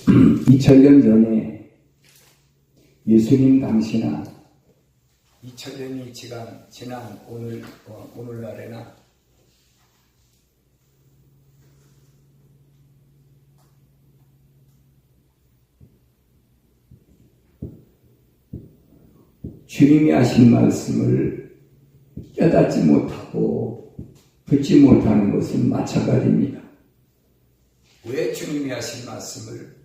2000년 전에 예수님 당시나 2000년이 지난 오늘날에나 주님이 하신 말씀을 깨닫지 못하고 듣지 못하는 것은 마찬가지입니다. 왜 주님이 하신 말씀을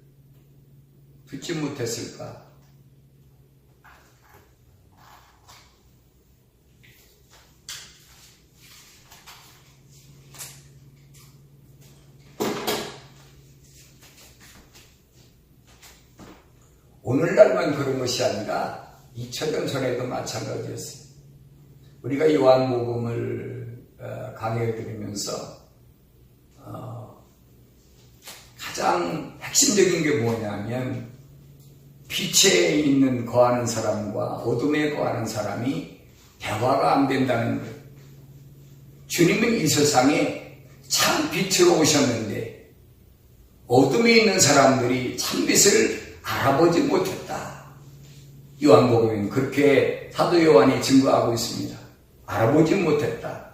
듣지 못했을까? 오늘날만 그런 것이 아니라 2000년 전에도 마찬가지였습니다. 우리가 요한복음을 강의해 드리면서 가장 핵심적인 게 뭐냐면 빛에 있는 거하는 사람과 어둠에 거하는 사람이 대화가 안 된다는 거예요. 주님은 이 세상에 참 빛으로 오셨는데 어둠에 있는 사람들이 참 빛을 알아보지 못했다. 요한복음은 그렇게 사도 요한이 증거하고 있습니다. 알아보지 못했다.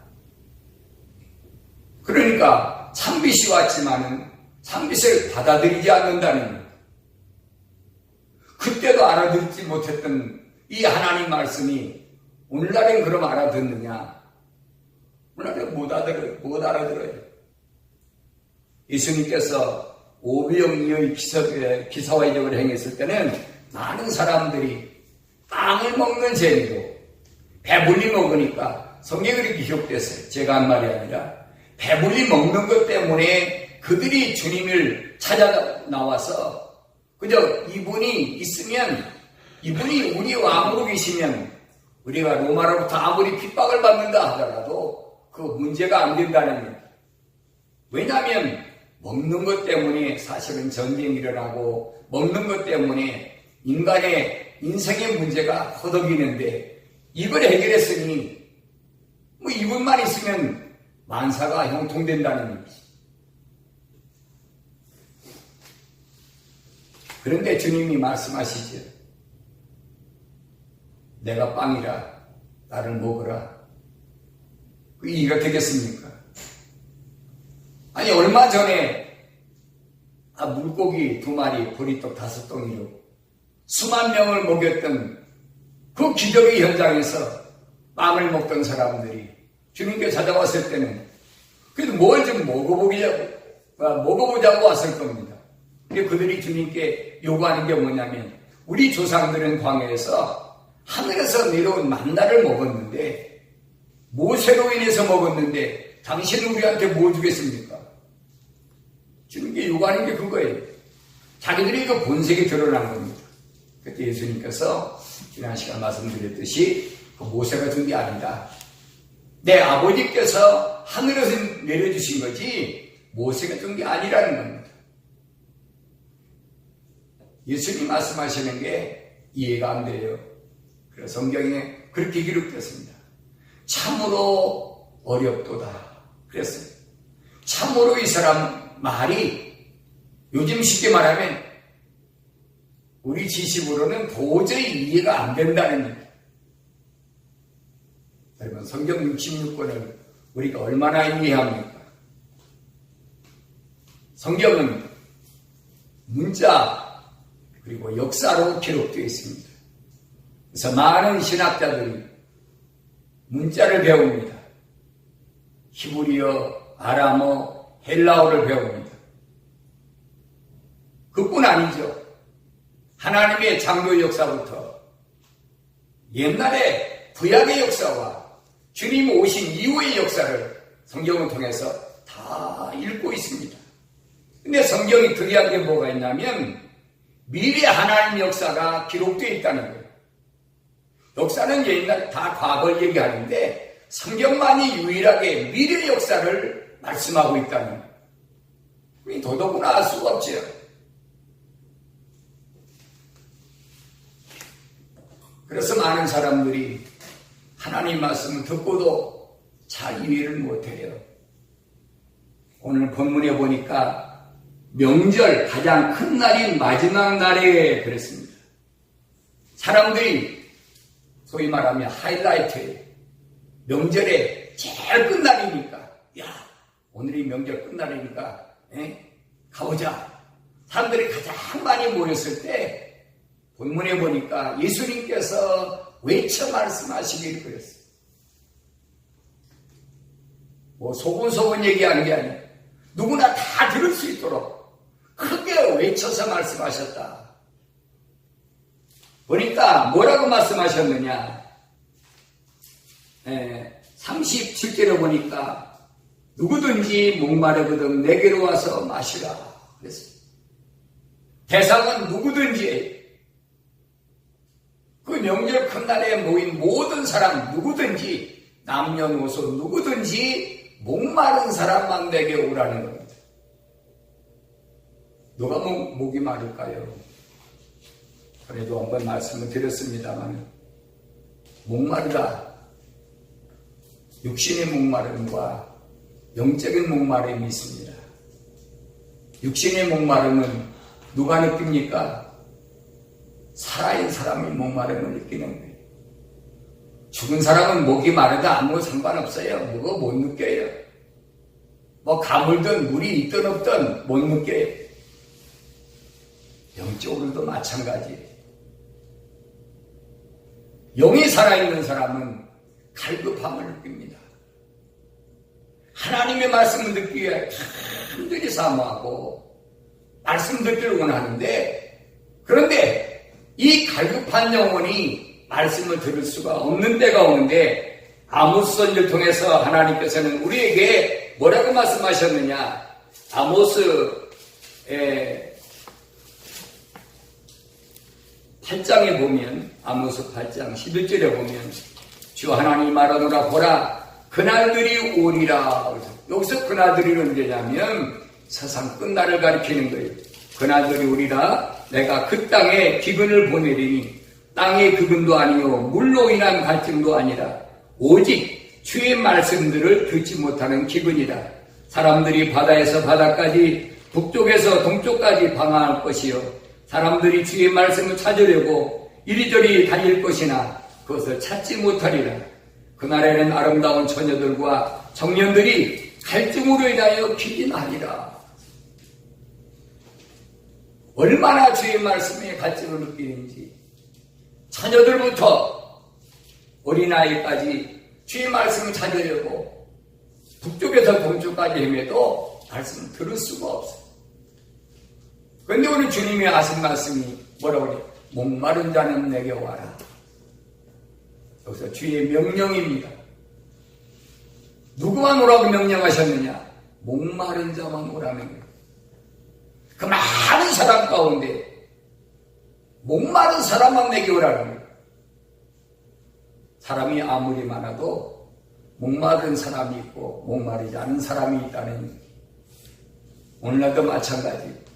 그러니까 참빛이 왔지만은 참빛을 받아들이지 않는다는 것. 그때도 알아듣지 못했던 이 하나님 말씀이 오늘날엔 그럼 알아듣느냐? 오늘날엔 못 알아들어요. 예수님께서 오병이어의 기사회적을 행했을 때는 많은 사람들이 빵을 먹는 재미로 배불리 먹으니까 성경에 그렇게 기록됐어요. 제가 한 말이 아니라 배불리 먹는 것 때문에 그들이 주님을 찾아 나와서 그저 이분이 있으면 이분이 우리 왕으로 계시면 우리가 로마로부터 아무리 핍박을 받는다 하더라도 그 문제가 안 된다는 거예요. 왜냐하면 먹는 것 때문에 사실은 전쟁이 일어나고 먹는 것 때문에 인간의 인생의 문제가 허덕이는데 이걸 해결했으니 뭐 이분만 있으면 만사가 형통된다는 얘기지. 그런데 주님이 말씀하시죠. 내가 빵이라 나를 먹으라. 그 이해가 되겠습니까? 아니 얼마 전에 물고기 2마리 보리떡 5덩이로 수만 명을 먹였던 그 기적의 현장에서 빵을 먹던 사람들이 주님께 찾아왔을 때는 그래도 뭘 좀 먹어보자고 왔을 겁니다. 근데 그들이 주님께 요구하는 게 뭐냐면 우리 조상들은 광야에서 하늘에서 내려온 만나를 먹었는데 모세로 인해서 먹었는데 당신은 우리한테 뭐 주겠습니까? 주님께 요구하는 게 그거예요. 자기들이 그 본색이 드러난 겁니다. 그때 예수님께서 지난 시간 말씀드렸듯이 그 모세가 준 게 아니다. 내 아버지께서 하늘에서 내려주신 거지 모세가 준 게 아니라는 겁니다. 예수님 말씀하시는 게 이해가 안 돼요. 그래서 성경에 그렇게 기록됐습니다. 참으로 어렵도다. 그랬어요. 참으로 이 사람 말이 요즘 쉽게 말하면 우리 지식으로는 도저히 이해가 안 된다는 얘기예요. 여러분 성경 66권을 우리가 얼마나 이해합니까? 성경은 문자 그리고 역사로 기록되어 있습니다. 그래서 많은 신학자들이 문자를 배웁니다. 히브리어, 아람어, 헬라어를 배웁니다. 그뿐 아니죠. 하나님의 창조 역사부터 옛날에 구약의 역사와 주님 오신 이후의 역사를 성경을 통해서 다 읽고 있습니다. 근데 성경이 특이한 게 뭐가 있냐면 미래 하나님 역사가 기록되어 있다는 거예요. 역사는 옛날 다 과거를 얘기하는데 성경만이 유일하게 미래 역사를 말씀하고 있다는 거예요. 더더구나 알 수가 없죠. 그래서 많은 사람들이 하나님 말씀을 듣고도 잘 이해를 못해요. 오늘 본문에 보니까 명절 가장 큰 날인 마지막 날에 그랬습니다. 사람들이 소위 말하면 하이라이트, 명절에 제일 끝날이니까, 야, 오늘이 명절 끝날이니까 가보자. 사람들이 가장 많이 모였을 때 본문에 보니까 예수님께서 외쳐 말씀하시기를 그랬어요. 뭐 소곤소곤 얘기하는 게 아니에요. 누구나 다 들을 수 있도록 크게 외쳐서 말씀하셨다. 보니까 뭐라고 말씀하셨느냐. 37절에 보니까 누구든지 목마르거든 내게로 와서 마시라 그랬어요. 대상은 누구든지, 그 명절 큰날에 모인 모든 사람 누구든지, 남녀노소 누구든지 목마른 사람만 내게 오라는 겁니다. 누가 목이 마를까요? 그래도 한번 말씀을 드렸습니다만, 목마르다, 육신의 목마름과 영적인 목마름이 있습니다. 육신의 목마름은 누가 느낍니까? 살아있는 사람이 목마름을 느끼는 거예요. 죽은 사람은 목이 마르다 아무 상관없어요. 뭐가 못 느껴요. 뭐 가물든 물이 있든 없든 못 느껴요. 영적으로도 마찬가지예요. 영이 살아있는 사람은 갈급함을 느낍니다. 하나님의 말씀을 듣기에 간절히 사모하고 말씀 듣기를 원하는데, 그런데 이 갈급한 영혼이 말씀을 들을 수가 없는 때가 오는데, 아모스 선지를 통해서 하나님께서는 우리에게 뭐라고 말씀하셨느냐. 아모스 8장에 보면, 아모스 8장 11절에 보면 주 하나님 말하노라 보라 그날들이 오리라. 여기서 그날들이 언제냐면 세상 끝날을 가리키는 거예요. 그날들이 오리라. 내가 그 땅에 기근을 보내리니 땅의 기근도 아니요 물로 인한 갈증도 아니라 오직 주의 말씀들을 듣지 못하는 기근이다. 사람들이 바다에서 바다까지 북쪽에서 동쪽까지 방황할 것이요 사람들이 주의 말씀을 찾으려고 이리저리 달릴 것이나 그것을 찾지 못하리라. 그날에는 아름다운 처녀들과 청년들이 갈증으로 인하여 기진하리라. 얼마나 주의 말씀에 갈증을 느끼는지, 처녀들부터 어린아이까지 주의 말씀을 찾으려고 북쪽에서 동쪽까지 헤매도 말씀을 들을 수가 없어요. 그런데 오늘 주님이 하신 말씀이 뭐라고 그래요? 목마른 자는 내게 와라. 여기서 주의 명령입니다. 누구만 오라고 명령하셨느냐? 목마른 자만 오라는 거예요. 그 많은 사람 가운데 목마른 사람만 내게 오라는 거예요. 사람이 아무리 많아도 목마른 사람이 있고 목마르지 않은 사람이 있다는 거예요. 오늘날도 마찬가지예요.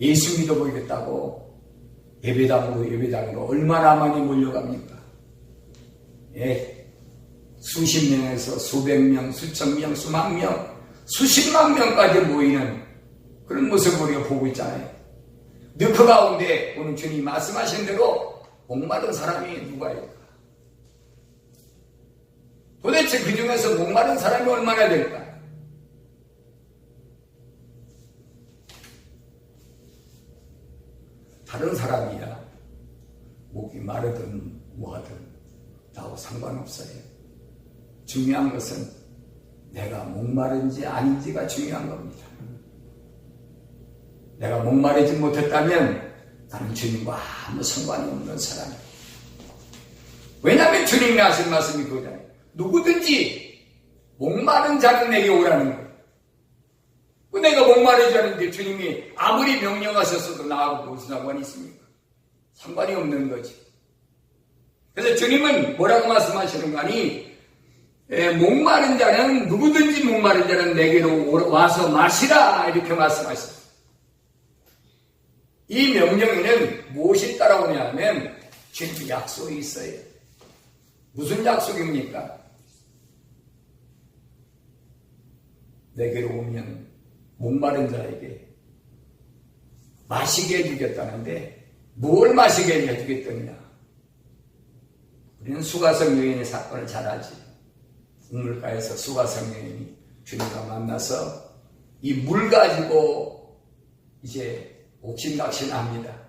예수 믿어보겠다고 예배당으로 얼마나 많이 몰려갑니까? 수십 명에서 수백 명, 수천 명, 수만 명, 수십만 명까지 모이는 그런 모습을 우리가 보고 있잖아요. 그 가운데 오늘 주님 말씀하신 대로 목마른 사람이 누가일까? 도대체 그 중에서 목마른 사람이 얼마나 될까? 다른 사람이야 목이 마르든 뭐하든 나하고 상관없어요. 중요한 것은 내가 목마른지 아닌지가 중요한 겁니다. 내가 목마르지 못했다면 나는 주님과 아무 상관이 없는 사람이에요. 왜냐하면 주님이 하신 말씀이 그거잖아요. 누구든지 목마른 자는 내게 오라는 거예요. 내가 목마르지 않은데 주님이 아무리 명령하셨어도 나하고 무슨 상관이 있습니까? 상관이 없는 거지. 그래서 주님은 뭐라고 말씀하시는 거 아니? 목마른 자는 누구든지 목마른 자는 내게로 와서 마시라 이렇게 말씀하셨어요. 이 명령에는 무엇이 따라오냐면 주님의 약속이 있어요. 무슨 약속입니까? 내게로 오면 목마른 자에게 마시게 해주겠다는데 뭘 마시게 해주겠더냐. 우리는 수가성 여인의 사건을 잘 알지. 우물가에서 수가성 여인이 주님과 만나서 이 물 가지고 이제 옥신각신합니다.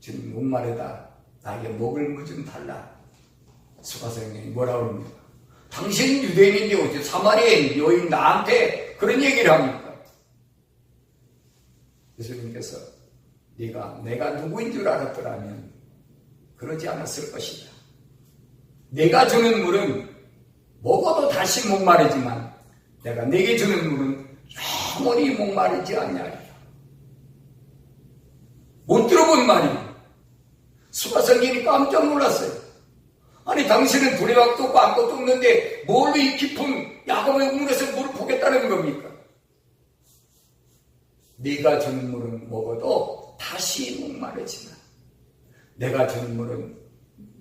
주님 목마르다. 나에게 먹을 물 좀 달라. 수가성 여인이 뭐라고 합니까? 당신 유대인인데 어째 사마리아인 여인 나한테 그런 얘기를 합니까? 예수님께서 내가 누구인 줄 알았더라면 그러지 않았을 것이다. 내가 주는 물은 먹어도 다시 목마르지만 내가 내게 주는 물은 영원히 목마르지 않냐리라. 못 들어본 말이에요. 수가성인이 깜짝 놀랐어요. 아니 당신은 두레박도 없고 아무것도 없는데 뭘로 이 깊은 야곱의 우물에서 물을 보겠다는 겁니까? 네가 주는 물은 먹어도 다시 목마르지만 내가 주는 물은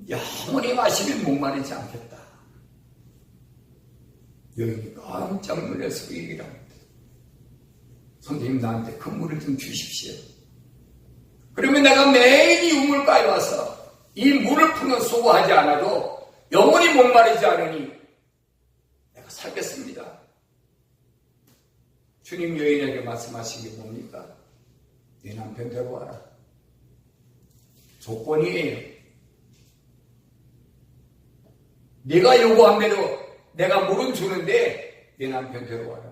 영원히 마시면 목마르지 않겠다. 여인이 깜짝 놀라서 그 얘기를 합니다. 선생님 나한테 그 물을 좀 주십시오. 그러면 내가 매일 이 우물가에 와서 이 물을 푸는 수고하지 않아도 영원히 목마르지 않으니 내가 살겠습니다. 주님 여인에게 말씀하신 게 뭡니까? 네 남편 데려와라. 조건이에요. 네가 요구한 대로 내가 물은 주는데 네 남편 데려와라.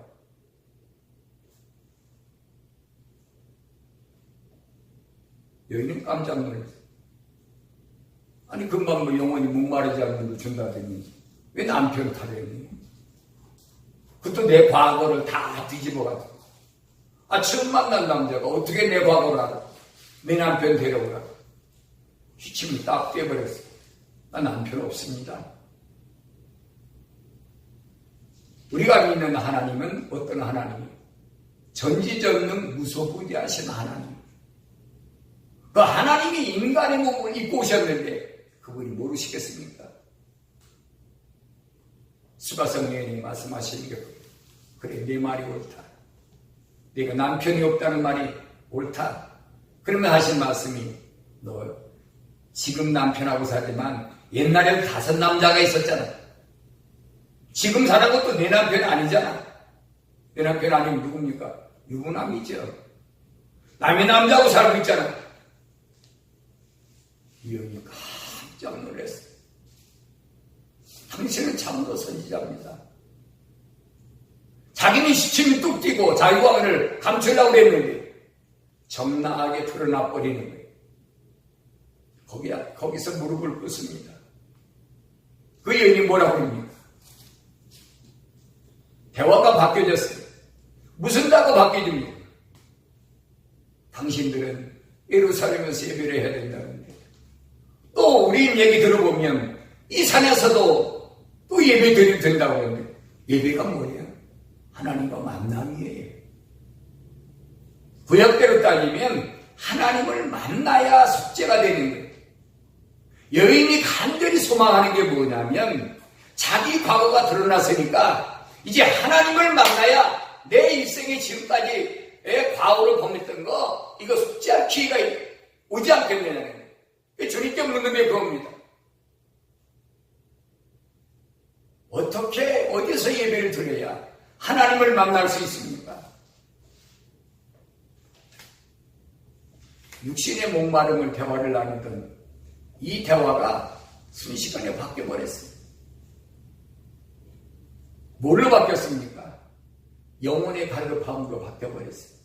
여인은 깜짝 놀랐어요. 아니 금방 뭐 영원히 목마르지 않는 걸 준다더니 왜 남편을 타려니? 그것도 내 과거를 다 뒤집어가지고 처음 만난 남자가 어떻게 내 과거를 알아? 내 남편 데려오라. 기침이 딱 떼버렸어. 나 남편 없습니다. 우리가 믿는 하나님은 어떤 하나님이에요? 전지전능 무소부지하신 하나님. 그 하나님이 인간의 몸을 입고 오셨는데 그분이 모르시겠습니까? 수가성 여인이 말씀하시는 게 그래 내 말이 옳다. 네가 남편이 없다는 말이 옳다. 그러면 하신 말씀이 너 지금 남편하고 살지만 옛날에는 5 남자가 있었잖아. 지금 사는 것도 내 남편이 아니잖아. 내 남편 아니면 누굽니까? 유부남이죠. 남의 남자하고 살고 있잖아. 이 여인이 깜짝 놀랐어요. 당신은 참으로 선지자입니다. 자기는 시침이 뚝 뛰고 자유광을 감추려고 했는데 적나하게 드러나 버리는 거예요. 거기서 무릎을 꿇습니다. 그 여인이 뭐라고 합니까? 대화가 바뀌어졌어요. 무슨 대화가 바뀌어집니까? 당신들은 예루살렘에서 예배를 해야 된다는데 또 우리 얘기 들어보면 이 산에서도 또 예배 드려도 된다고 하는데 예배가 뭐예요? 하나님과 만남이에요. 구약대로 따지면 하나님을 만나야 속죄가 되는 거예요. 여인이 간절히 소망하는 게 뭐냐면 자기 과거가 드러났으니까 이제 하나님을 만나야 내 일생의 지금까지의 과오를 범했던 거 이거 속죄할 기회가 오지 않겠느냐는 거예요. 주님께 묻는 게 그겁니다. 어떻게 어디서 예배를 드려야 하나님을 만날 수 있습니까? 육신의 목마름을 대화를 나누던 이 대화가 순식간에 바뀌어버렸어요. 뭘로 바뀌었습니까? 영혼의 갈급함으로 바뀌어버렸어요.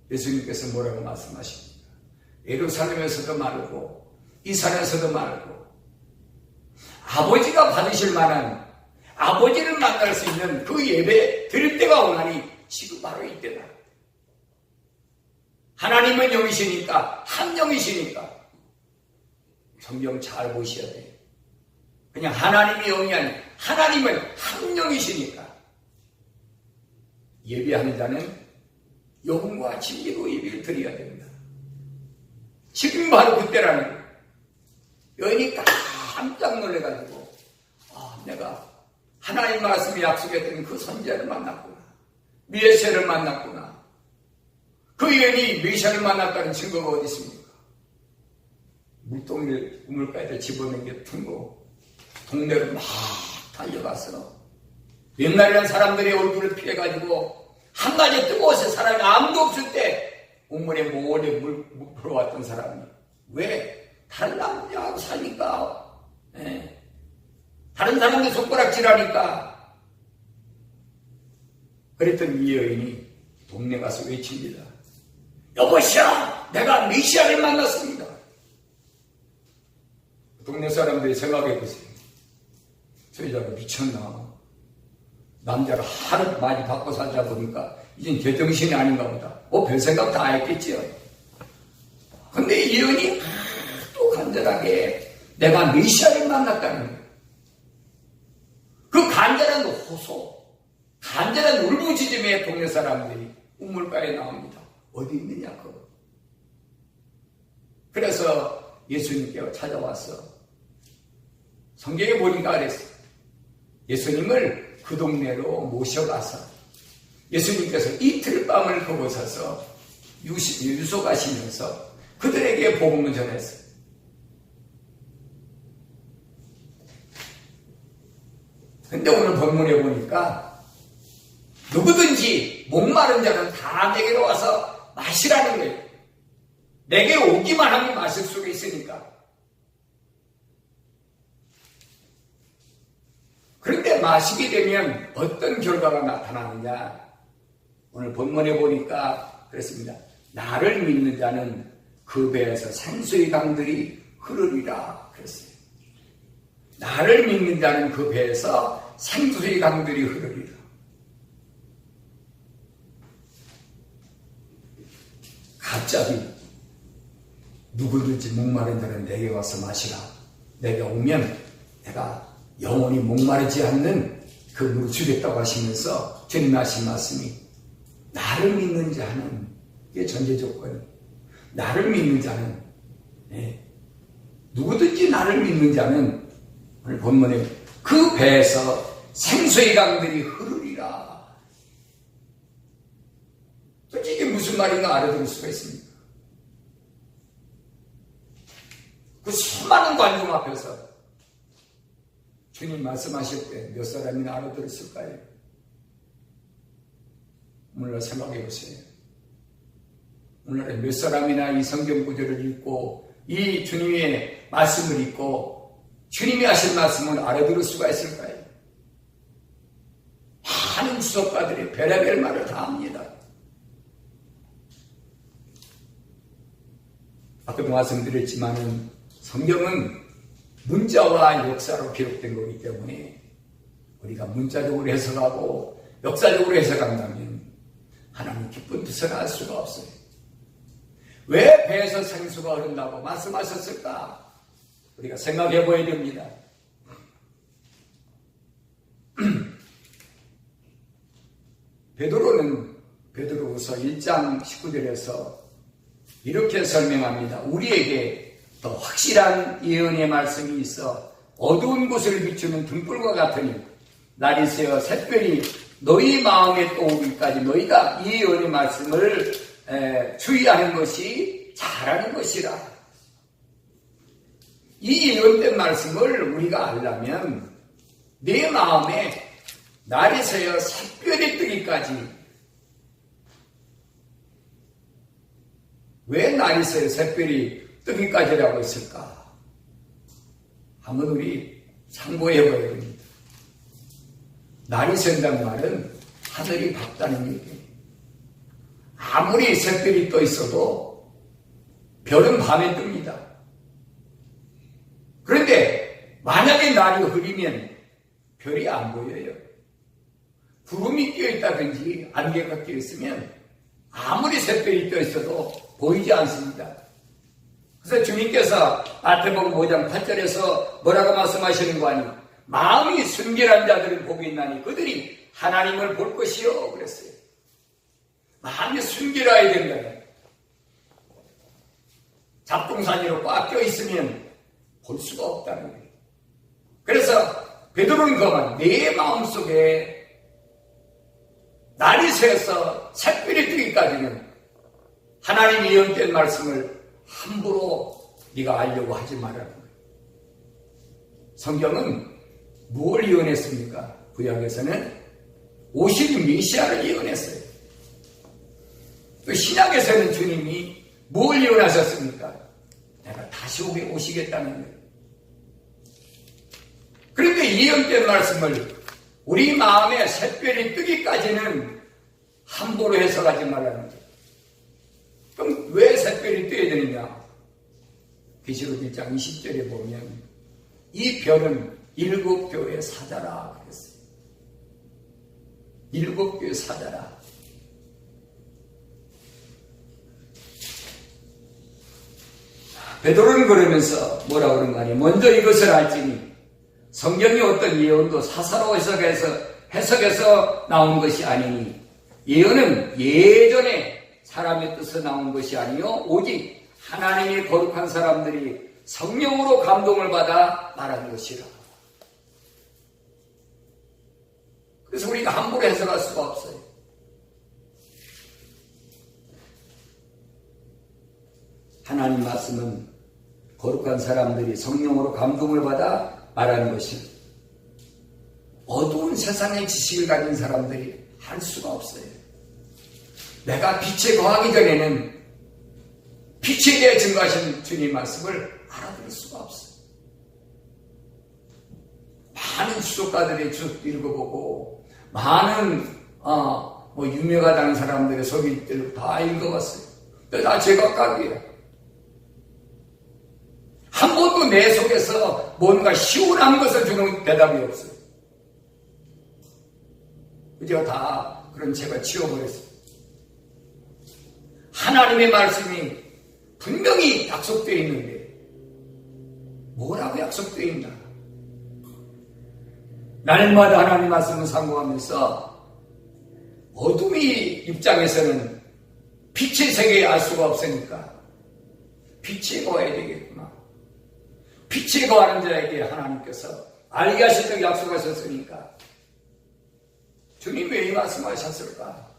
예수님께서 뭐라고 말씀하십니까? 예루살렘에서도 말고 이 산에서도 말고 아버지가 받으실 만한 아버지를 만날 수 있는 그 예배 드릴 때가 오나니 지금 바로 이때다. 하나님은 영이시니까 한 영이시니까 성경 잘 보셔야 돼요. 그냥 하나님이 영이 아니라 하나님은 한 영이시니까 예배하는 자는 영과 진리로 예배를 드려야 됩니다. 지금 바로 그때라는 거예요. 여인이 깜짝 놀래가지고 내가 하나님 말씀이 약속했던 그 선지자를 만났구나. 메시아를 만났구나. 그 여인이 메시아를 만났다는 증거가 어디 있습니까? 물동이를 우물가에다 집어넣게 퉁고 동네로 막 달려가서 옛날에는 사람들의 얼굴을 피해가지고 한가지 뜨거워서 사람이 아무도 없을 때 우물에 몰래 물 풀어왔던 사람이 왜? 다른 남자하고 사니까 다른 사람들 손가락질하니까. 그랬던 이 여인이 동네 가서 외칩니다. 여보시오, 내가 메시아를 만났습니다. 동네 사람들이 생각해보세요. 저 여자가 미쳤나? 남자를 하루 많이 바꿔 살다 보니까 이젠 제정신이 아닌가 보다. 별 생각 다 했겠지요. 근데 이 여인이 또 간절하게 내가 메시아를 만났다는 거예요. 그 간절한 호소, 간절한 울부짖음에 동네 사람들이 우물가에 나옵니다. 어디 있느냐고. 그래서 예수님께 찾아와서 성경에 보니까 그랬어요. 예수님을 그 동네로 모셔가서 예수님께서 이틀 밤을 거기서서 유숙하시면서 그들에게 복음을 전했어요. 근데 오늘 본문에 보니까 누구든지 목마른 자는 다 내게로 와서 마시라는 거예요. 내게 오기만 하면 마실 수가 있으니까. 그런데 마시게 되면 어떤 결과가 나타나느냐. 오늘 본문에 보니까 그렇습니다. 나를 믿는 자는 그 배에서 생수의 강들이 흐르리라 그랬어요. 나를 믿는 자는 그 배에서 생수의 강들이 흐르리라. 갑자기 누구든지 목마른 자는 내게 와서 마시라. 내게 오면 내가 영원히 목마르지 않는 그 물을 주겠다고 하시면서 주님 하신 말씀이 나를 믿는 자는, 이게 전제 조건이, 나를 믿는 자는, 누구든지 나를 믿는 자는 오늘 본문에 그 배에서 생수의 강들이 흐르리라. 솔직히 이게 무슨 말인가 알아들을 수가 있습니까? 그 수많은 관중 앞에서 주님 말씀하실 때 몇 사람이나 알아들었을까요? 오늘날 생각해 보세요. 오늘날 몇 사람이나 이 성경 구절을 읽고 이 주님의 말씀을 읽고 주님이 하신 말씀을 알아들을 수가 있을까요? 많은 수석가들이 별의별 말을 다 합니다. 아까도 말씀드렸지만은 성경은 문자와 역사로 기록된 거기 때문에 우리가 문자적으로 해석하고 역사적으로 해석한다면 하나님 기쁜 뜻을 알 수가 없어요. 왜 배에서 생수가 흐른다고 말씀하셨을까? 우리가 생각해 보아야 됩니다. 베드로는 베드로후서 1장 19절에서 이렇게 설명합니다. 우리에게 더 확실한 예언의 말씀이 있어 어두운 곳을 비추는 등불과 같으니 날이 새어 샛별이 너희 마음에 떠오르기까지 너희가 이 예언의 말씀을 주의하는 것이 잘하는 것이라. 이 예언된 말씀을 우리가 알려면 내 마음에 날이 새어 샛별이 뜨기까지. 왜 날이 새어 샛별이 뜨기까지라고 했을까? 한번 우리 상고해 봐야 됩니다. 날이 샌다는 말은 하늘이 밝다는 얘기예요. 아무리 샛별이 떠 있어도 별은 밤에 뜹니다. 그런데 만약에 날이 흐리면 별이 안 보여요. 구름이 끼어 있다든지 안개가 끼어 있으면 아무리 샛별이 떠 있어도 보이지 않습니다. 그래서 주님께서 마태복음 5장 8절에서 뭐라고 말씀하시는 거 아니에요? 마음이 순결한 자들은 복이 있나니 그들이 하나님을 볼 것이요 그랬어요. 마음이 순결해야 된다. 잡동사니로 꽉 껴있으면 볼 수가 없다는 거예요. 그래서 베드로는 그만 내 마음속에 날이 새서 새별이 뜨기까지는 하나님의 예언된 말씀을 함부로 네가 알려고 하지 말라는 거예요. 성경은 뭘 예언했습니까? 구약에서는 오실 메시아를 예언했어요. 또 신약에서는 주님이 뭘 예언하셨습니까? 내가 다시 오시겠다는 거예요. 그런데 예언된 말씀을 우리 마음에 샛별이 뜨기까지는 함부로 해석하지 말라는 거예요. 그럼 왜 샛별이 떠야 되느냐? 계시록 1장 20절에 보면 이 별은 7교회 사자라 그랬어요. 7교회 사자라. 베드로는 그러면서 뭐라고 그런가 하니 먼저 이것을 알지니 성경이 어떤 예언도 사사로 해석해서 나온 것이 아니니 예언은 예전에 사람의 뜻에 나온 것이 아니요 오직 하나님의 거룩한 사람들이 성령으로 감동을 받아 말한 것이라. 그래서 우리가 함부로 해석할 수가 없어요. 하나님 말씀은 거룩한 사람들이 성령으로 감동을 받아 말하는 것이 어두운 세상의 지식을 가진 사람들이 할 수가 없어요. 내가 빛에 거하기 전에는 빛에 대해 증거하신 주님 말씀을 알아들을 수가 없어요. 많은 수족가들의 주석도 읽어보고 많은 유명하다는 사람들의 서기들을 다 읽어봤어요. 근데 다 제각각이에요. 한 번도 내 속에서 뭔가 시원한 것을 주는 대답이 없어요. 그저 다 그런 제가 치워버렸어요. 하나님의 말씀이 분명히 약속되어 있는데 뭐라고 약속되어 있나? 날마다 하나님 말씀을 상고하면서 어둠의 입장에서는 빛의 세계에 알 수가 없으니까 빛에 거해야 되겠구나. 빛에 거하는 자에게 하나님께서 알게 하신다고 약속하셨으니까 주님 왜 이 말씀하셨을까?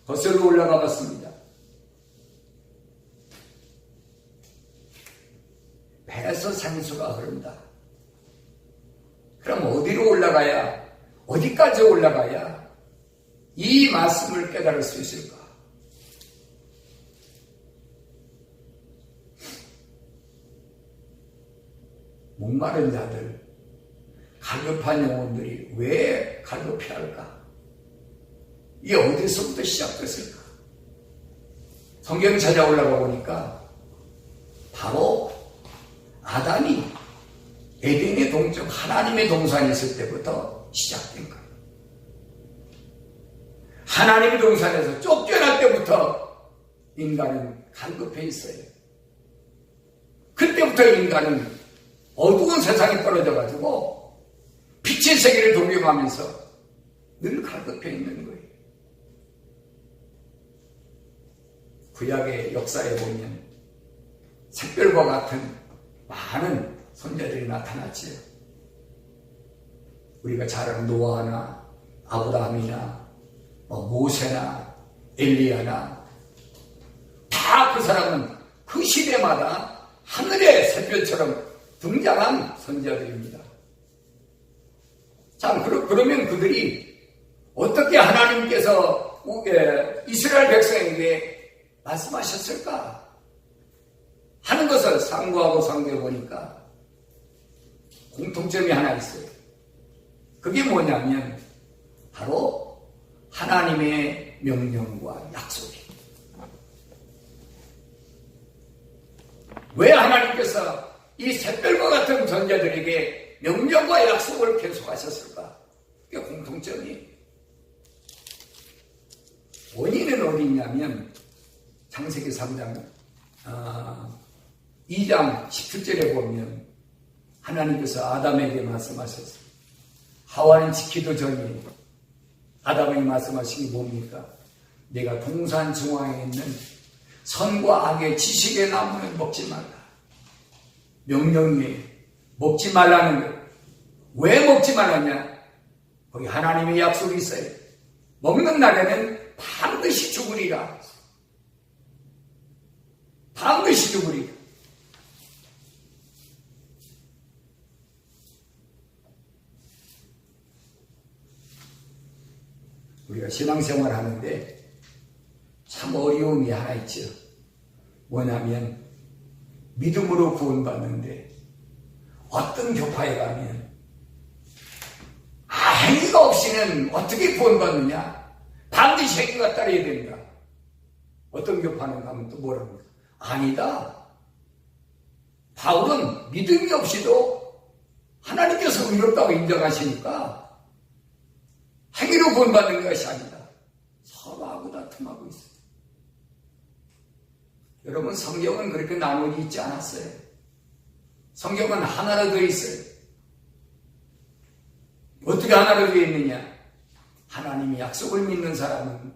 거슬러 올라가 봤습니다. 배에서 생수가 흐른다. 그럼 어디로 올라가야, 어디까지 올라가야 이 말씀을 깨달을 수 있을까? 목마른 자들, 갈급한 영혼들이 왜 갈급해 할까? 이게 어디서부터 시작됐을까? 성경 찾아 올라가 보니까 바로 아담이 에덴의 동쪽 하나님의 동산에 있을 때부터 시작된 거예요. 하나님의 동산에서 쫓겨날 때부터 인간은 갈급해 있어요. 그때부터 인간은 어두운 세상에 떨어져가지고 빛의 세계를 동경하면서 늘 갈급해 있는 거예요. 구약의 역사에 보면 샛별과 같은 많은 선자들이 나타났지요. 우리가 잘 아는 노아나 아브라함이나 모세나 엘리야나 다 그 사람은 그 시대마다 하늘의 샛별처럼 등장한 선지자들입니다. 자, 그러면 그들이 어떻게 하나님께서 이스라엘 백성에게 말씀하셨을까 하는 것을 상고하고 상고해 보니까 공통점이 하나 있어요. 그게 뭐냐면 바로 하나님의 명령과 약속이에요. 왜 하나님께서 이 샛별과 같은 전자들에게 명령과 약속을 계속하셨을까? 그게 공통점이에요. 원인은 어디 있냐면 창세기 3장 2장 17절에 보면 하나님께서 아담에게 말씀하셨어요. 하와는 지키도 전에 아담에게 말씀하신 게 뭡니까? 내가 동산 중앙에 있는 선과 악의 지식의 나무는 먹지 말라. 명령이 먹지 말라는 것. 왜 먹지 말았냐? 거기 하나님의 약속이 있어요. 먹는 날에는 반드시 죽으리라. 반드시 죽으리라. 우리가 신앙생활 하는데 참 어려움이 하나 있죠. 뭐냐면 믿음으로 구원받는데 어떤 교파에 가면 행위가 없이는 어떻게 구원받느냐? 반드시 행위가 따라야 된다. 어떤 교파는 가면 또 뭐라고 합니까? 아니다. 바울은 믿음이 없이도 하나님께서 의롭다고 인정하시니까 행위로 구원받는 것이 아니다. 서로하고 다툼하고 있어요. 여러분, 성경은 그렇게 나누어져 있지 않았어요. 성경은 하나로 되어 있어요. 어떻게 하나로 되어 있느냐? 하나님이 약속을 믿는 사람은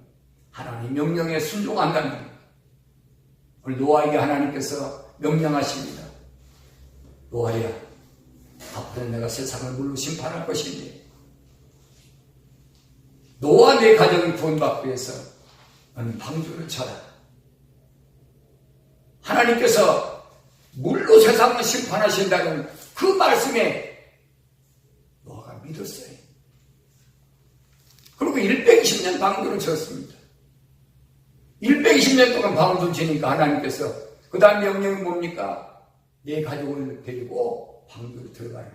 하나님 명령에 순종한다는 겁니다. 오늘 노아에게 하나님께서 명령하십니다. 노아야, 앞으로 내가 세상을 물로 심판할 것인데 너와 내 가정을 구원받기 위해서 너는 방주를 쳐라. 하나님께서 물로 세상을 심판하신다는 그 말씀에 노아가 믿었어요. 그리고 120년 방주를 쳤습니다. 120년 동안 방주를 치니까 하나님께서 그 다음 명령이 뭡니까? 내 가족을 데리고 방주로 들어가라.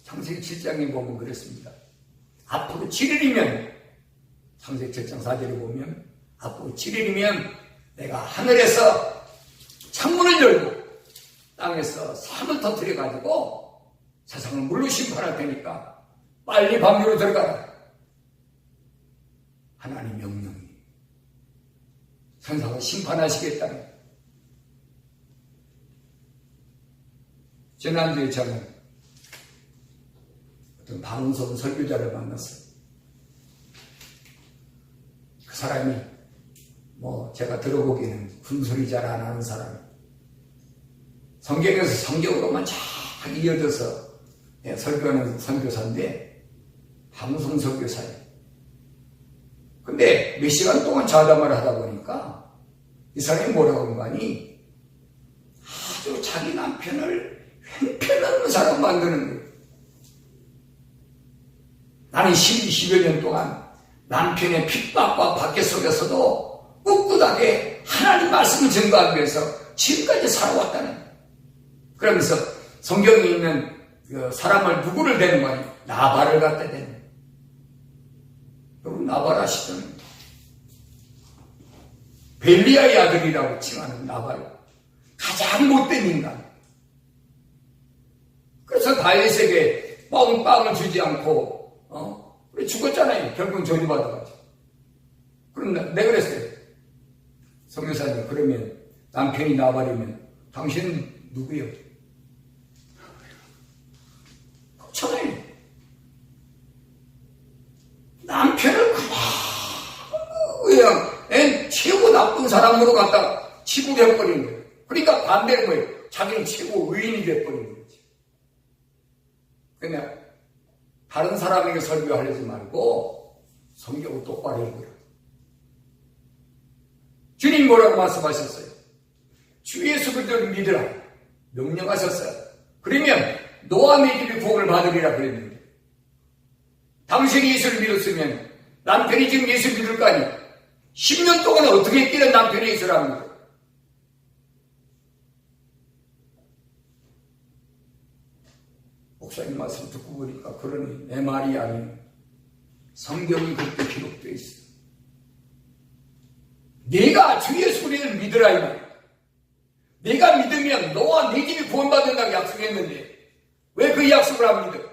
창세기 7장에 보면 그렇습니다. 앞으로 7일이면 창세기 7장 4절에 보면 앞으로 7일이면 내가 하늘에서 창문을 열고 땅에서 샘을 터뜨려가지고 세상을 물로 심판할 테니까 빨리 방주로 들어가라. 하나님 명령이 세상을 심판하시겠다는. 지난주에 저는 어떤 방송 설교자를 만났어요. 그 사람이 제가 들어보기에는 군소리 잘 안 하는 사람. 성경에서 성경으로만 쫙 이어져서 설교하는 선교사인데 방송 설교사예요. 근데 몇 시간 동안 자담을 하다 보니까 이 사람이 뭐라고 한 거니? 아주 자기 남편을 형편없는 사람 만드는 거예요. 나는 10여 년 동안 남편의 핍박과 박해 속에서도 꿋꿋하게 하나님 말씀을 증거하기 위해서 지금까지 살아왔다는 거예요. 그러면서 성경에 있는 그 사람을 누구를 대는 거니? 나발을 갖다 대는 거예요. 여러분 나발 아시죠? 벨리아의 아들이라고 칭하는 나발. 가장 못된 인간. 그래서 다윗에게 빵을 주지 않고 그래 죽었잖아요. 결국은 저주받아가지고. 그럼 내가 그랬어요. 성교사님, 그러면 남편이 나발이면 당신은 누구예요? 그렇잖아요. 남편을 그냥 최고 나쁜 사람으로 갖다가 치부해버린 거예요. 그러니까 반대로 뭐예요? 자기는 최고 의인이 돼버린 거지. 그냥 다른 사람에게 설교하려지 말고 성경을 똑바로 읽으라. 주님 뭐라고 말씀하셨어요? 주 예수 그리스도를 믿으라 명령하셨어요. 그러면 너와 네 집이 구원을 받으리라 그랬는데 당신이 예수를 믿었으면 남편이 지금 예수 믿을 거 아니야. 10년 동안 어떻게 했길래 남편이 예수를 합니까? 목사님 말씀 듣고 보니까 그러니 내 말이 아니에요. 성경이 그렇게 기록되어 있어. 네가 주 예수를 믿으라 이 말이야. 네가 믿으면 너와 네 집이 구원받는다고 약속했는데 왜 그 약속을 안 믿어?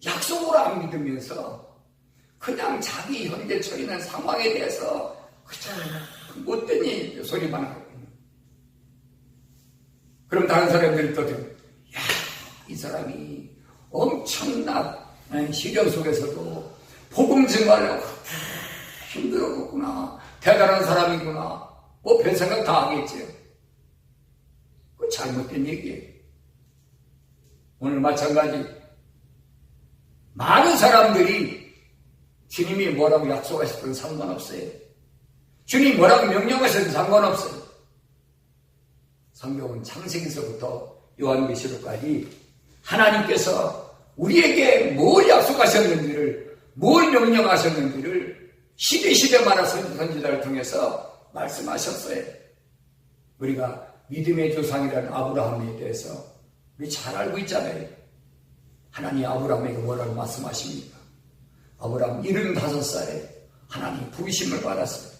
약속을 안 믿으면서 그냥 자기 현재 처리는 상황에 대해서 그냥 못되니 소리만 하고. 그럼 다른 사람들이 또 들으면, 야, 이 사람이 엄청난 시련 속에서도 복음 증거하려고 힘들었구나. 대단한 사람이구나. 별 생각 다 하겠지요. 잘못된 얘기예요. 오늘 마찬가지 많은 사람들이 주님이 뭐라고 약속하셨든 상관없어요. 주님이 뭐라고 명령하셔도 상관없어요. 성경은 창세기서부터 요한계시록까지 하나님께서 우리에게 뭘 약속하셨는지를, 뭘 명령하셨는지를 시대마다 선지자를 통해서 말씀하셨어요. 우리가 믿음의 조상이라는 아브라함에 대해서 우리 잘 알고 있잖아요. 하나님이 아브라함에게 뭐라고 말씀하십니까? 아브라함 75살에 하나님 부르심을 받았어요.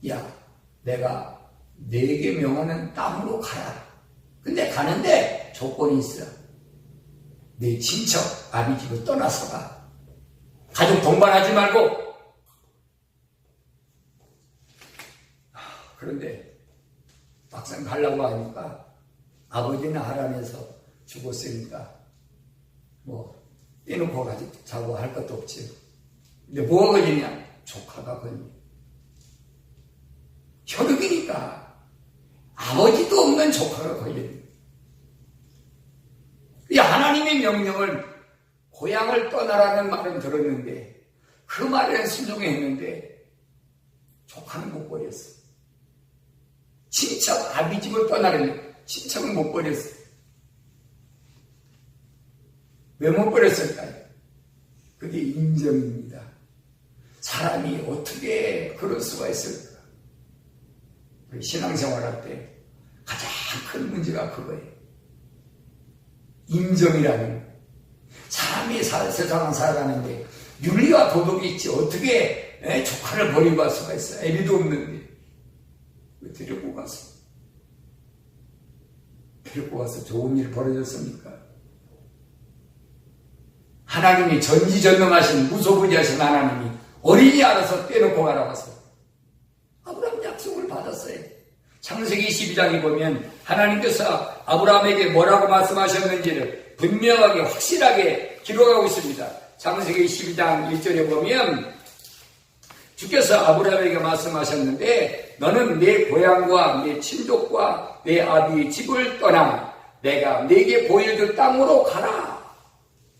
야, 내가 네게 명하는 땅으로 가라. 근데 가는데 조건이 있어. 네 친척 아비 집을 떠나서 가. 가족 동반하지 말고. 그런데 막상 가려고 하니까 아버지는 하란에서 죽었으니까 뭐 떼놓고 자고 할 것도 없지. 근데 뭐가 걸리냐? 조카가 걸려. 혈육이니까 아버지도 없는 조카가 걸려요. 하나님의 명령을 고향을 떠나라는 말은 들었는데 그 말에는 순종했는데 조카는 못 버렸어. 친척 아비 집을 떠나려는 친척은 못 버렸어. 왜 못 버렸을까요? 그게 인정입니다. 사람이 어떻게 그럴 수가 있을까? 신앙생활할 때 가장 큰 문제가 그거예요. 인정이라는. 사람이 세상을 살아가는데 윤리와 도덕이 있지 어떻게 조카를 버리고 갈 수가 있어? 애비도 없는데 왜 데리고 갔어? 데리고 가서 좋은 일 벌어졌습니까? 하나님이 전지전능하신 무소부지하신 하나님이 어린이 알아서 떼놓고 가라고 하서 아브라함 약속을 받았어요. 창세기 12장에 보면 하나님께서 아브라함에게 뭐라고 말씀하셨는지를 분명하게 확실하게 기록하고 있습니다. 창세기 12장 1절에 보면 주께서 아브라함에게 말씀하셨는데 너는 내 고향과 내 친족과 내 아비의 집을 떠나 내가 네게 보여줄 땅으로 가라.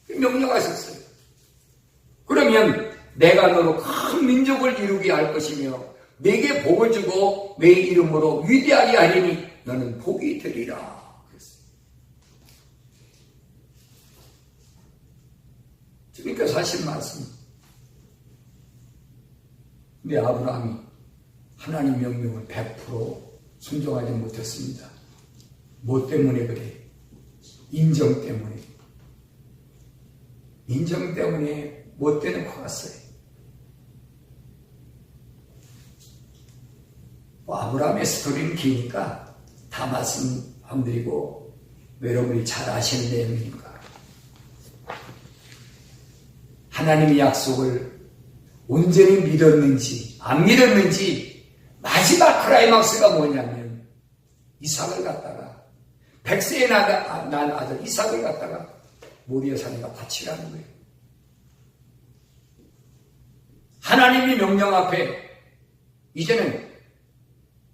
명령하셨어요. 그러면 내가 너로 큰 민족을 이루게 할 것이며 네게 복을 주고 내 이름으로 위대하게 하리니 너는 복이 되리라. 그랬어요. 주님께서 하신 말씀. 근데 아브라함이 하나님 명령을 100% 순종하지 못했습니다. 뭐 때문에 그래? 인정 때문에. 인정 때문에 못 떼놓고 갔어요. 아브라함의 스토리는 기니까 다 말씀 안 드리고 여러분이 잘 아시는 내용이니까. 하나님의 약속을 온전히 믿었는지 안 믿었는지 마지막 클라이막스가 뭐냐면 이삭을 갖다가 100세에 난 아들 이삭을 갖다가 모리아 산에가 바치라는 거예요. 하나님의 명령 앞에 이제는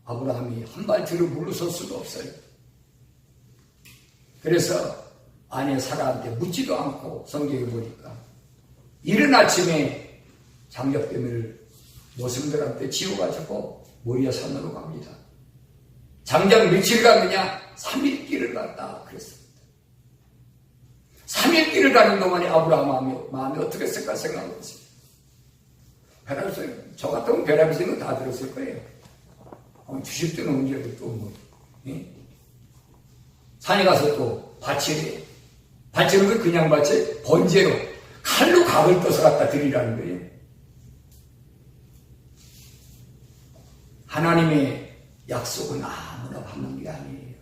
아브라함이 한 발 뒤로 물러설 수도 없어요. 그래서 아내 사라한테 묻지도 않고 성경에 보니까 이른 아침에 장작대문을 모성들한테 지워가지고 모리아 산으로 갑니다. 장작 며칠 갔느냐? 3일 길을 갔다 그랬습니다. 3일 길을 가는 동안에 아브라함 마음이 어떻게 했을까 생각해보세요. 저 같으면 벼락이 생각 다 들었을 거예요. 주실 때는 언제 또 뭐, 예? 산에 가서 또 밭이래. 밭이는 거 그냥 밭에 번제로 칼로 각을 떠서 갖다 드리라는 거예요. 하나님의 약속은 아무나 받는 게 아니에요.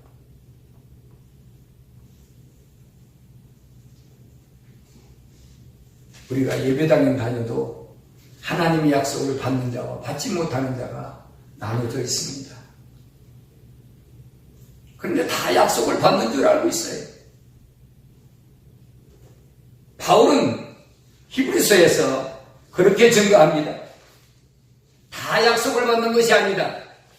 우리가 예배당에 다녀도 하나님의 약속을 받는 자와 받지 못하는 자가 나눠져 있습니다. 그런데 다 약속을 받는 줄 알고 있어요. 바울은 히브리서에서 그렇게 증거합니다. 다 약속을 받는 것이 아니다.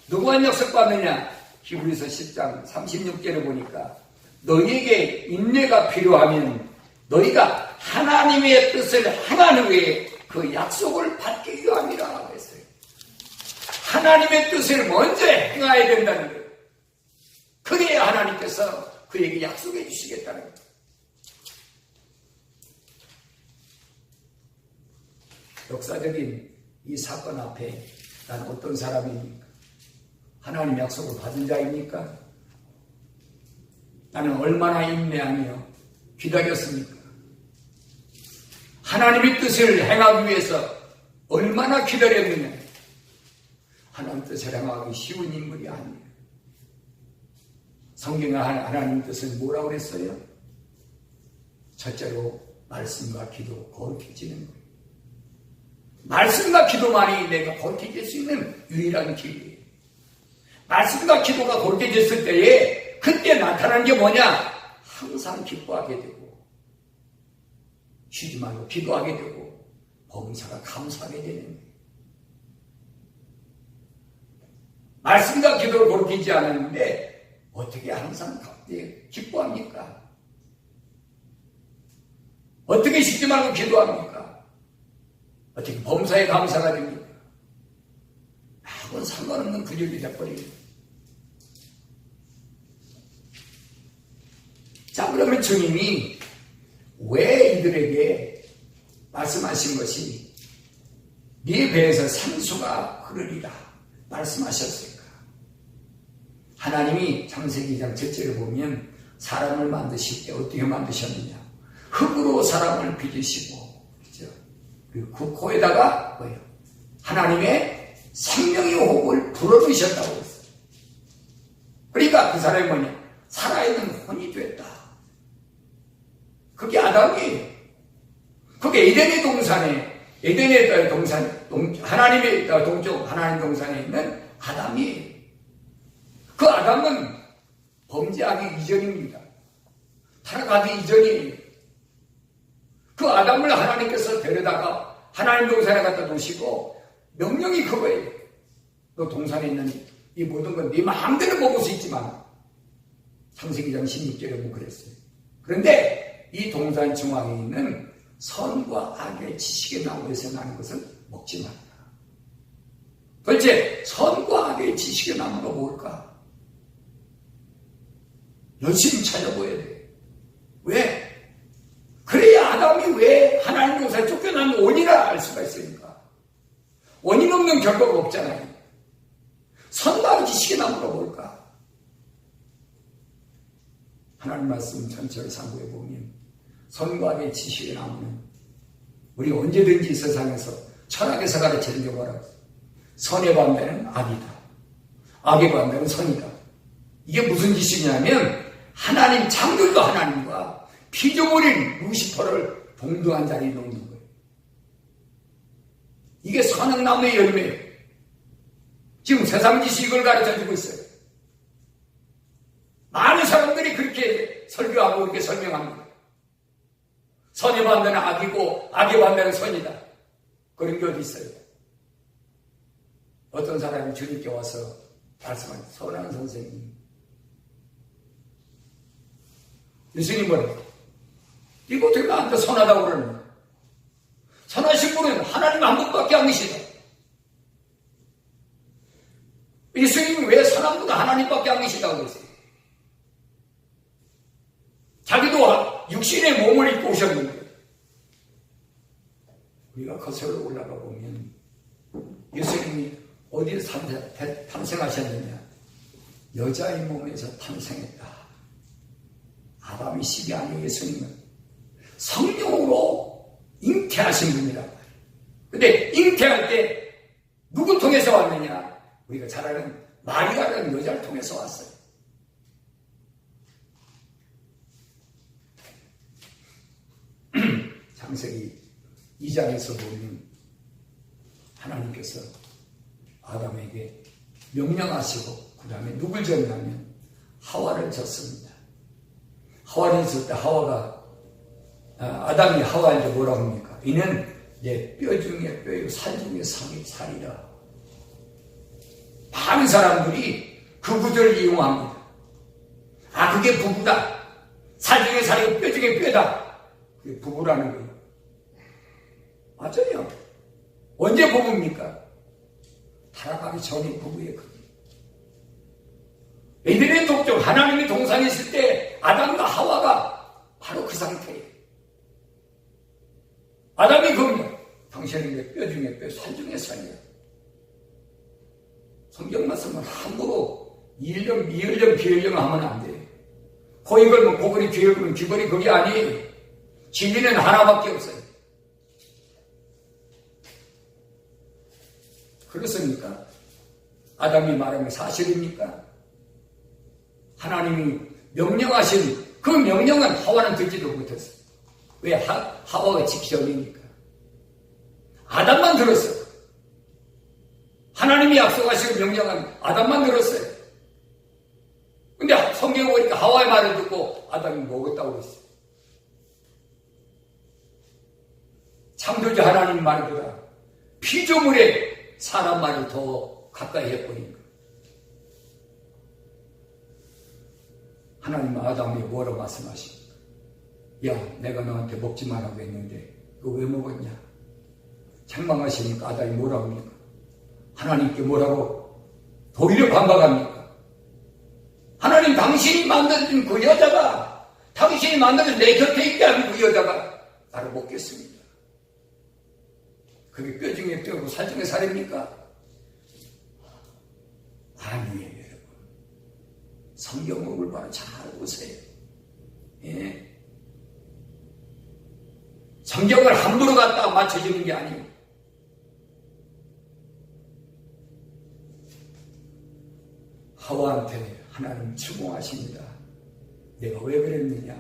누구한 약속 받느냐? 히브리서 10장 36절에 보니까 너희에게 인내가 필요하면 너희가 하나님의 뜻을 행하는 후에 그 약속을 받기 위함이라 했어요. 하나님의 뜻을 먼저 행해야 된다는 거예요. 그래야 하나님께서 그에게 약속해 주시겠다는 거예요. 역사적인 이 사건 앞에 난 어떤 사람입니까? 하나님 약속을 받은 자입니까? 나는 얼마나 인내하며 기다렸습니까? 하나님의 뜻을 행하기 위해서 얼마나 기다렸느냐? 하나님 뜻을 행하기 쉬운 인물이 아니에요. 성경에 하나님 뜻을 뭐라고 그랬어요? 첫째로 말씀과 기도, 거룩해지는 거예요. 말씀과 기도만이 내가 거룩해질 수 있는 유일한 길이에요. 말씀과 기도가 거룩해졌을 때에 그때 나타나는 게 뭐냐? 항상 기뻐하게 되고 쉬지 말고 기도하게 되고 범사가 감사하게 되는 거예요. 말씀과 기도를 거룩해지지 않았는데 어떻게 항상 기뻐합니까? 어떻게 쉬지 말고 기도합니까? 어떻게 범사에 감사가 됩니까? 그건 상관없는 부족이 돼버립니다. 자, 그러면 주님이 왜 이들에게 말씀하신 것이 네 배에서 생수가 흐르리라 말씀하셨을까? 하나님이 창세기 2장 7절에 보면 사람을 만드실 때 어떻게 만드셨느냐? 흙으로 사람을 빚으시고, 그죠? 그리고 그 코에다가 뭐예요? 하나님의 생명의 호흡을 불어넣으셨다고 했어요. 그러니까 그 사람이 뭐냐? 살아있는 혼이 됐다. 그게 아담이에요. 그게 에덴의 동산에, 에덴의 동산, 하나님의 동쪽 하나님 동산에 있는 아담이에요. 그 아담은 범죄하기 이전입니다. 타락하기 이전이에요. 그 아담을 하나님께서 데려다가 하나님 동산에 갖다 놓으시고 명령이 그거예요. 너 동산에 있는 이 모든 건 네 마음대로 먹을 수 있지만 창세기 2장 16절에 보면 그랬어요. 그런데 이 동산 중앙에 있는 선과 악의 지식의 나무에서 나는 것을 먹지 말라. 도대체 선과 악의 지식의 나무가 뭘까? 열심히 찾아보아야 돼. 왜? 그래야 아담이 왜 하나님 동산에 쫓겨난 원인을 알 수가 있으니까. 원인 없는 결과가 없잖아요. 선과 악의 지식의 나무가 뭘까? 하나님 말씀 전체를 상고해 보면 선과 악의 지식의 나무는 우리 언제든지 세상에서 철학에서 가르치는 게 뭐라고 했어요? 선의 반대는 악이다. 악의 반대는 선이다. 이게 무슨 짓이냐면 하나님 창조주 하나님과 피조물인 루시퍼를 동등한 자리에 놓는 거예요. 이게 선악나무의 열매예요. 지금 세상 지식이 이걸 가르쳐주고 있어요. 많은 사람들이 그렇게 설교하고 그렇게 설명합니다. 선의 반대는 악이고 악의 반대는 선이다. 그런 게 어디 있어요? 어떤 사람이 주님께 와서 말씀한 선한 선생님, 예수님은 이거 어떻게 나한테 선하다고 그러는 거야? 선하신 분은 하나님 한 분밖에 안 계시다. 예수님이 왜 선한 분은 하나님밖에 안 계시다고 그랬어요? 자기도 육신의 몸을 입고 오셨는데 우리가 거슬러 올라가 보면 예수님이 어디서 탄생하셨느냐? 여자의 몸에서 탄생했다. 아담이 식이 아니고 예수님은 성령으로 잉태하신 분이라고. 근데 잉태할 때 누구 통해서 왔느냐? 우리가 잘 아는 마리아라는 여자를 통해서 왔어요. 창세기 2장에서 보면 하나님께서 아담에게 명령하시고 그 다음에 누굴 졌냐면 하와를 졌습니다. 하와를 졌을 때 하와가 아담이 하와한테 뭐라고 합니까? 이는 내 뼈 중에 뼈요 살 중에 살이라. 많은 사람들이 그 그 구절을 이용합니다. 아, 그게 부부다. 살 중에 살이고 뼈 중에 뼈다. 그게 부부라는 거예요. 맞아요. 언제 부부입니까? 타락하기 전에 부부의 크기. 에덴의 독점, 하나님의 동산에 있을 때 아담과 하와가 바로 그 상태예요. 아담이 그러면 당신은 내 뼈 중에 뼈, 살 중에 살이야. 성경 말씀은 함부로 이을령, 미을령, 비을령 하면 안 돼요. 코이 걸면 코걸이, 귀 걸면 귀걸이, 그게 아니에요. 진리는 하나밖에 없어요. 그렇습니까? 아담이 말하면 사실입니까? 하나님이 명령하신 그 명령은 하와는 듣지도 못했어요. 왜? 하와가 직선이니까. 아담만 들었어요. 하나님이 약속하신 명령은 아담만 들었어요. 근데 성경에 보니까 하와의 말을 듣고 아담이 먹었다고 그랬어요. 창조주 하나님 말보다 피조물에 사람 말을 더 가까이 해버린 거예요. 하나님은 아담이 뭐라고 말씀하십니까? 야, 내가 너한테 먹지 말라고 했는데 그거 왜 먹었냐? 책망하시니까 아담이 뭐라고 합니까? 하나님께 뭐라고? 도리를 반박합니까? 하나님, 당신이 만든 그 여자가, 당신이 만든 내 곁에 있게 하는 그 여자가 나를 먹겠습니다. 그게 뼈 중에 뼈고 살 중에 살입니까? 아니에요, 여러분. 성경을 올바로 잘 보세요. 예. 성경을 함부로 갖다가 맞춰주는 게 아니에요. 하와한테 하나님 추궁하십니다. 내가 왜 그랬느냐?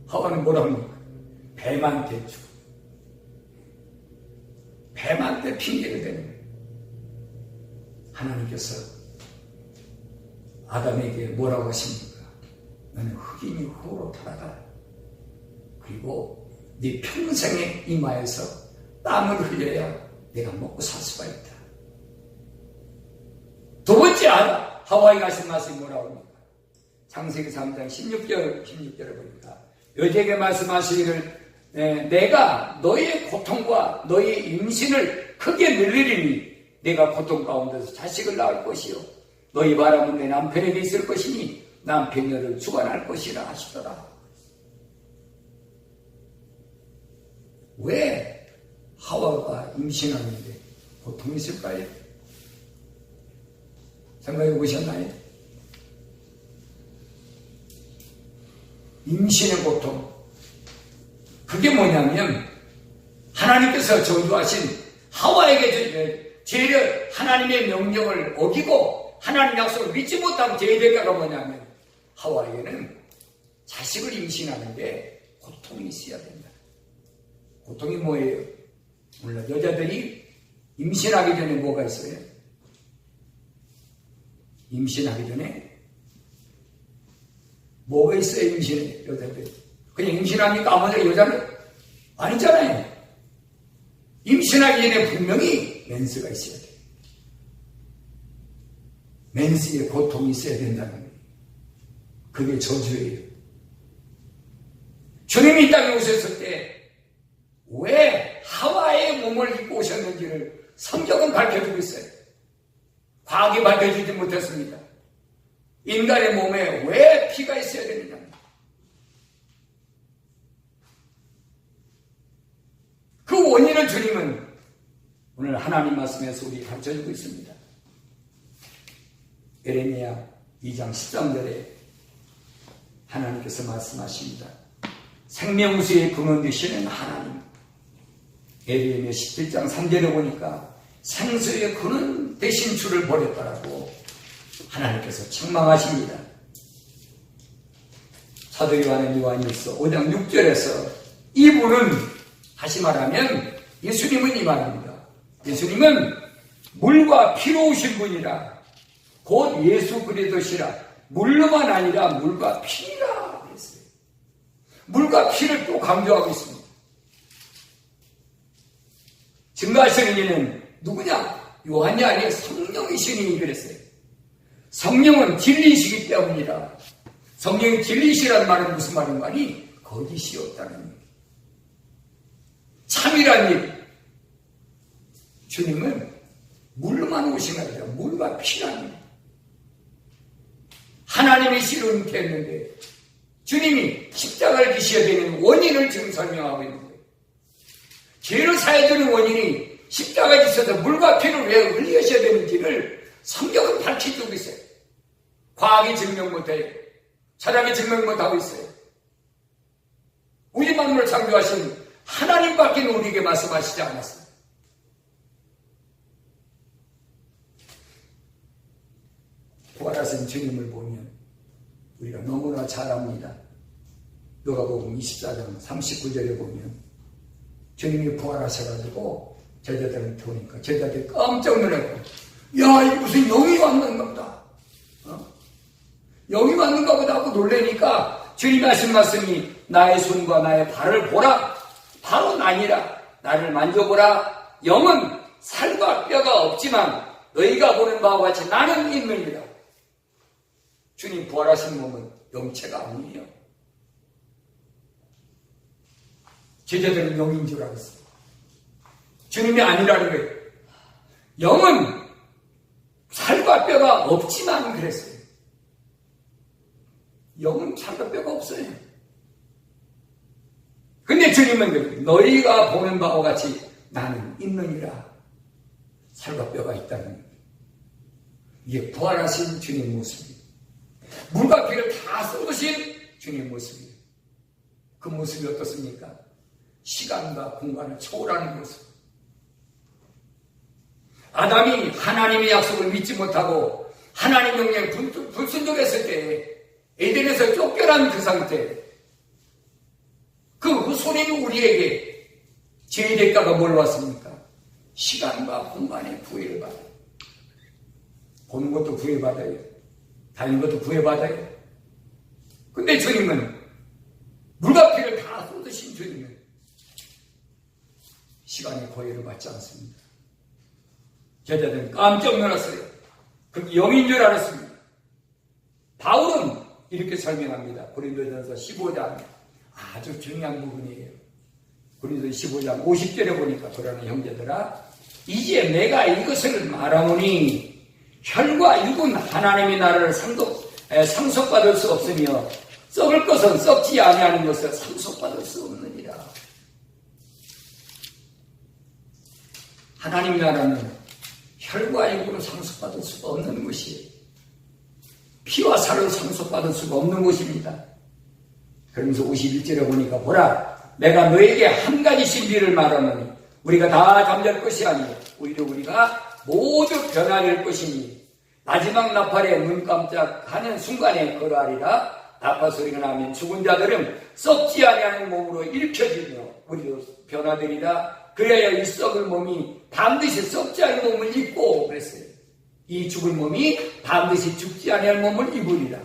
하와는 뭐라고 합니까? 뱀한테 주고 뱀한테 핑계를 대는 거예요. 하나님께서 아담에게 뭐라고 하십니까? 너는 흙이니 흙으로 돌아가라. 그리고 네 평생의 이마에서 땀을 흘려야 내가 먹고 살 수가 있다. 두 번째 하와에게 하신 말씀이 뭐라고 합니까? 창세기 3장 16절을 보니까 여자에게 말씀하시기를 내가 너의 고통과 너의 임신을 크게 늘리리니 내가 고통 가운데서 자식을 낳을 것이요 너희 바람은 내 남편에게 있을 것이니 남편이 너를 주관할 것이라 하시더라. 왜 하와가 임신하는데 고통이 있을까요? 생각해 보셨나요? 임신의 고통. 그게 뭐냐면 하나님께서 저주하신 하와에게 죄를 하나님의 명령을 어기고 하나님 약속을 믿지 못한 죄의 대가가 뭐냐면 하와에게는 자식을 임신하는데 고통이 있어야 된다. 고통이 뭐예요? 물론 여자들이 임신하기 전에 뭐가 있어요? 임신하기 전에 뭐가 있어요? 임신에 여자들이 그냥 임신하니까 아무나 여자는 아니잖아요. 임신하기 전에 분명히 멘스가 있어야 돼요. 멘스의 고통이 있어야 된다는 거예요. 그게 저주예요. 주님이 이 땅에 오셨을 때 왜 하와의 몸을 입고 오셨는지를 성경은 밝혀주고 있어요. 과학이 밝혀주지 못했습니다. 인간의 몸에 왜 피가 있어야 되느냐. 그 원인을 주님은 오늘 하나님 말씀에서 우리 가르쳐주고 있습니다. 에레미야 2장 13절에 하나님께서 말씀하십니다. 생명수의 근원 되시는 하나님. 에레미야 17장 3절에 보니까 생수의 근원 되신 주를 버렸다라고 하나님께서 책망하십니다. 사도 요한일서 5장 6절에서 이분은 다시 말하면 예수님은 이 말입니다. 예수님은 물과 피로 오신 분이라 곧 예수 그리스도시라 물로만 아니라 물과 피라 그랬어요. 물과 피를 또 강조하고 있습니다. 증거하시는 이는 누구냐? 요한이 아니라 성령이시니 그랬어요. 성령은 진리시기 때문이라. 성령이 진리시라는 말은 무슨 말인가 하니 거짓이 없다는 일. 참이란 일. 주님은 물로만 오신 게 아니라 물과 피라는 일. 하나님의 씨로 잉태했는데 주님이 십자가를 지셔야 되는 원인을 지금 설명하고 있는 거예요. 죄를 사해주는 원인이 십자가에 지셔서 물과 피를 왜 흘리셔야 되는지를 성경은 밝혀주고 있어요. 과학이 증명 못해요. 사람이 증명 못하고 있어요. 우리 만물을 창조하신 하나님밖에 우리에게 말씀하시지 않았어요. 부활하신 주님을 보면 우리가 너무나 잘 압니다. 누가복음 24장 39절에 보면 주님이 부활하셔가지고 제자들을 태우니까 제자들이 깜짝 놀랐고, 야, 이게 무슨 영이 왔는가 보다. 영이 왔는가 보다 하고 놀라니까 주님이 하신 말씀이 나의 손과 나의 발을 보라. 바로 나니라. 나를 만져보라. 영은 살과 뼈가 없지만 너희가 보는 바와 같이 나는 있느니라. 주님 부활하신 몸은 영체가 아니에요. 제자들은 영인 줄 알았어요. 주님이 아니라는 거예요. 영은 살과 뼈가 없지만 그랬어요. 영은 살과 뼈가 없어요. 근데 주님은 너희가 보는 바와 같이 나는 있느니라. 살과 뼈가 있다는 거예요. 이게 부활하신 주님 모습이에요. 물과 피를 다 쏟으신 주님 모습이에요. 그 모습이 어떻습니까? 시간과 공간을 초월하는 모습. 아담이 하나님의 약속을 믿지 못하고 하나님 명령에 불순종했을 때 에덴에서 쫓겨난 그 상태, 그 후손인 우리에게 죄의 대가가 뭘 왔습니까? 시간과 공간의 구애를 받아요. 보는 것도 구애받아요. 다니는 것도 구애받아요. 근데 주님은 물과 피를 다 쏟으신 주님은 시간의 고해를 받지 않습니다. 제자들은 깜짝 놀랐어요. 그 영인 줄 알았습니다. 바울은 이렇게 설명합니다. 고린도전서 15장 아주 중요한 부분이에요. 고린도전서 15장 50절에 보니까 그러나 형제들아 이제 내가 이것을 말하노니 혈과 육은 하나님의 나라를 상속받을 수 없으며 썩을 것은 썩지 아니하는 것을 상속받을 수 없느니라. 하나님 나라는 혈과 육으로 상속받을 수가 없는 것이에요. 피와 살로 상속받을 수가 없는 것입니다. 그러면서 51절에 보니까 보라 내가 너에게 한 가지 진리를 말하노니 우리가 다 잠잘 것이 아니요 오히려 우리가 모두 변화될 것이니 마지막 나팔에 눈 깜짝하는 순간에 그러하리라. 나팔 소리가 나면 죽은 자들은 썩지 아니하는 몸으로 일켜지며 우리도 변화되리라. 그래야 이 썩을 몸이 반드시 썩지 않은 몸을 입고 그랬어요. 이 죽을 몸이 반드시 죽지 아니할 몸을 입으리라.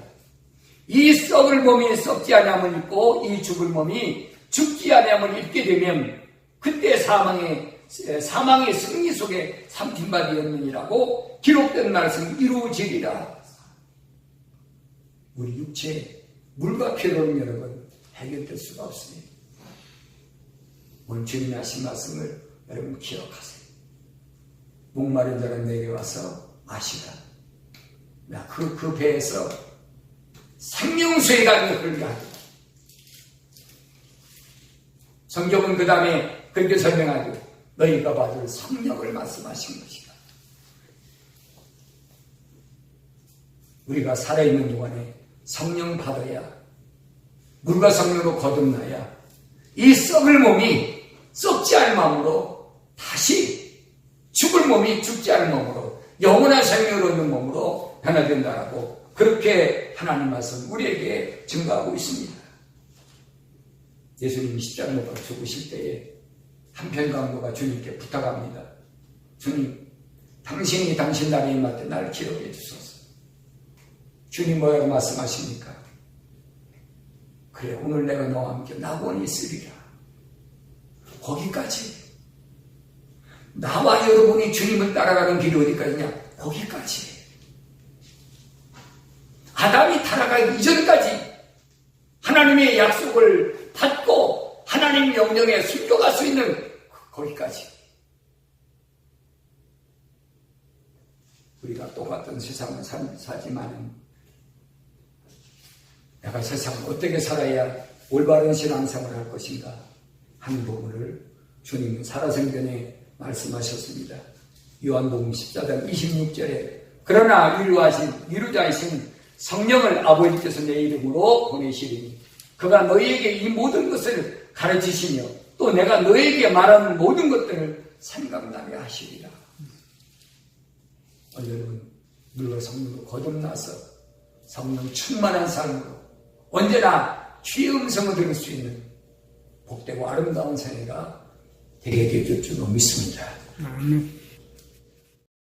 이 썩을 몸이 썩지 아니함을 입고 이 죽을 몸이 죽지 아니함을 입게 되면 그때 사망의 승리 속에 삼킨바 되었느니라고 기록된 말씀이 이루어지리라. 우리 육체 물과 피로는 여러분 해결될 수가 없습니다. 오늘 주님이 하신 말씀을 여러분 기억하세요. 목마른 자는 내게 와서 마시라. 그 배에서 생명수의 강이 흐르게 하리라. 성경은 그 다음에 그렇게 설명하죠. 너희가 받을 성령을 말씀하신 것이다. 우리가 살아있는 동안에 성령 받아야 물과 성령으로 거듭나야 이 썩을 몸이 썩지 않은 마음으로 다시 죽을 몸이 죽지 않은 몸으로 영원한 생명을 얻는 몸으로 변화된다라고 그렇게 하나님 말씀 우리에게 증거하고 있습니다. 예수님이 십자가 못 박혀 죽으실 때에 한편 강도가 주님께 부탁합니다. 주님, 당신이 당신 나라에 임할 때 나를 기억해 주소서. 주님 뭐라고 말씀하십니까? 그래, 오늘 내가 너와 함께 낙원에 있으리라. 거기까지. 나와 여러분이 주님을 따라가는 길이 어디까지냐? 거기까지. 아담이 타락하기 이전까지 하나님의 약속을 받고 하나님 명령에 순종할 수 있는 거기까지. 우리가 똑같은 세상을 사지만 내가 세상을 어떻게 살아야 올바른 신앙생활을 할 것인가 하는 부분을 주님은 살아생전에 말씀하셨습니다. 요한복음 14장 26절에 그러나 위로자이신 성령을 아버지께서 내 이름으로 보내시리니 그가 너희에게 이 모든 것을 가르치시며 또 내가 너희에게 말하는 모든 것들을 생각나게 하시리라. 여러분, 물과 성령으로 거듭나서 성령 충만한 삶으로 언제나 주의 음성을 들을 수 있는 복되고 아름다운 생애가 되게 해줄 줄로 믿습니다.